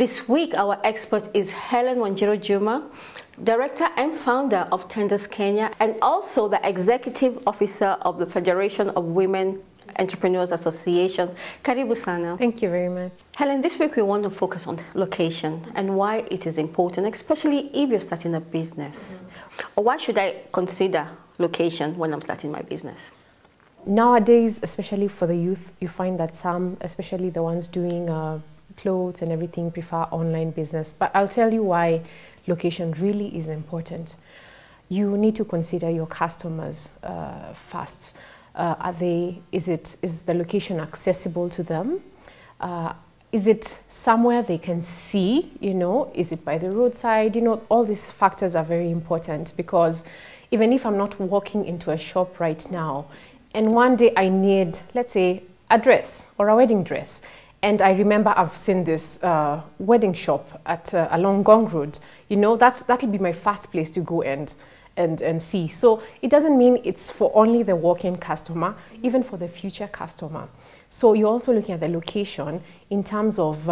This week, our expert is Helen Wanjiru Juma, Director and Founder of Tenders Kenya, and also the Executive Officer of the Federation of Women Entrepreneurs Association. Karibu sana. Thank you very much. Helen, this week we want to focus on location and why it is important, especially if you're starting a business. Or why should I consider location when I'm starting my business? Nowadays, especially for the youth, you find that some, especially the ones doing clothes and everything, prefer online business. But I'll tell you why location really is important. You need to consider your customers first. Is the location accessible to them? Is it somewhere they can see, is it by the roadside? All these factors are very important, because even if I'm not walking into a shop right now and one day I need, let's say, a dress or a wedding dress, and I remember I've seen this wedding shop at along Gong Road, that'll be my first place to go and see. So it doesn't mean it's for only the walk-in customer, even for the future customer. So you're also looking at the location in terms of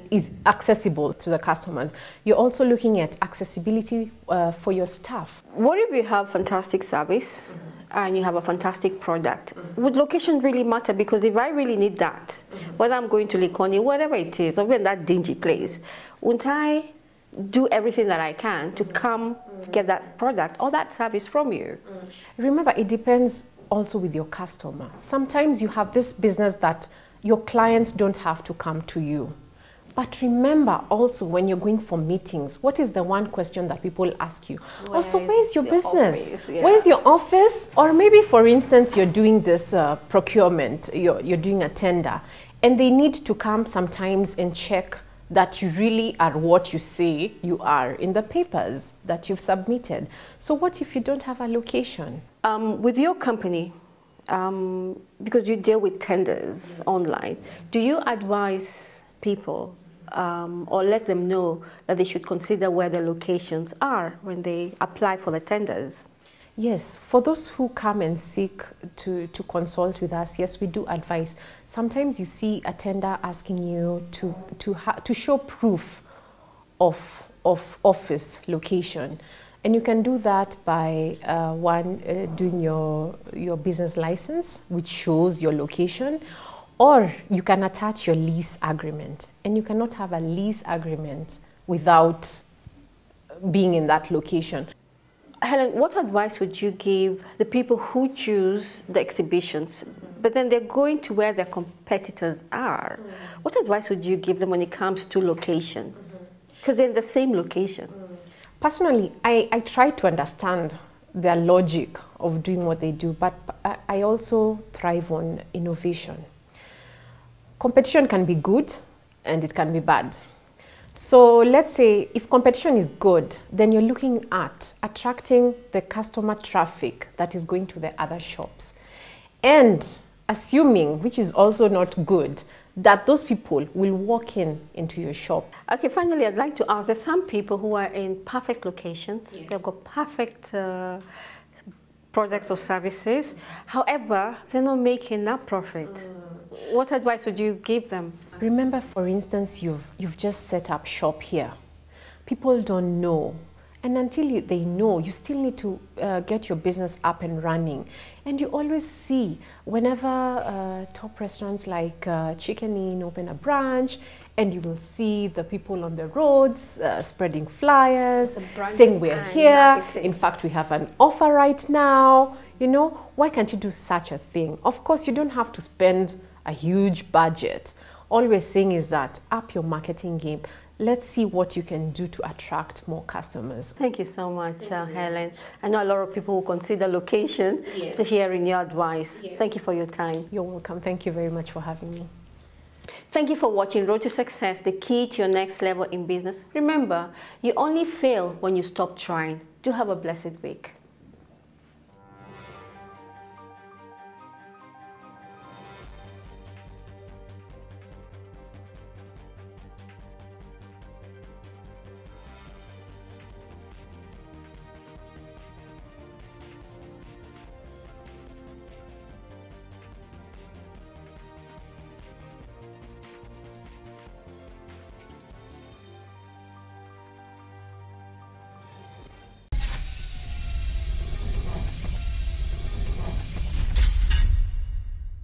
is accessible to the customers. You're also looking at accessibility for your staff. What if you have fantastic service and you have a fantastic product? Would location really matter? Because if I really need that, whether I'm going to Likoni, whatever it is, or even that dingy place, wouldn't I do everything that I can to come get that product or that service from you? Remember, it depends also with your customer. Sometimes you have this business that your clients don't have to come to you. But remember also, when you're going for meetings, what is the one question that people ask you? Where's your business? Yeah. Where's your office? Or maybe, for instance, you're doing this procurement, you're doing a tender, and they need to come sometimes and check that you really are what you say you are in the papers that you've submitted. So what if you don't have a location? With your company, because you deal with tenders online, do you advise people or let them know that they should consider where their locations are when they apply for the tenders? Yes, for those who come and seek to consult with us, yes, we do advise. Sometimes you see a tender asking you to show proof of office location. And you can do that by doing your business license, which shows your location. Or you can attach your lease agreement, and you cannot have a lease agreement without being in that location. Helen, what advice would you give the people who choose the exhibitions, but then they're going to where their competitors are? What advice would you give them when it comes to location? Because they're in the same location. Personally, I try to understand their logic of doing what they do, but I also thrive on innovation. Competition can be good and it can be bad. So let's say if competition is good, then you're looking at attracting the customer traffic that is going to the other shops. And assuming, which is also not good, that those people will walk into your shop. Okay, finally, I'd like to ask, there's some people who are in perfect locations. Yes. They've got perfect products or services. However, they're not making that profit. What advice would you give them? Remember, for instance, you've just set up shop here. People don't know. And until they know, you still need to get your business up and running. And you always see, whenever top restaurants like Chicken Inn open a branch, and you will see the people on the roads spreading flyers, saying we're here. In fact, we have an offer right now. Why can't you do such a thing? Of course, you don't have to spend a huge budget. All we're saying is that up your marketing game. Let's see what you can do to attract more customers. Thank you so much, Helen. I know a lot of people will consider location to hearing your advice. Yes. Thank you for your time. You're welcome. Thank you very much for having me. Thank you for watching Road to Success, the key to your next level in business. Remember, you only fail when you stop trying. Do have a blessed week.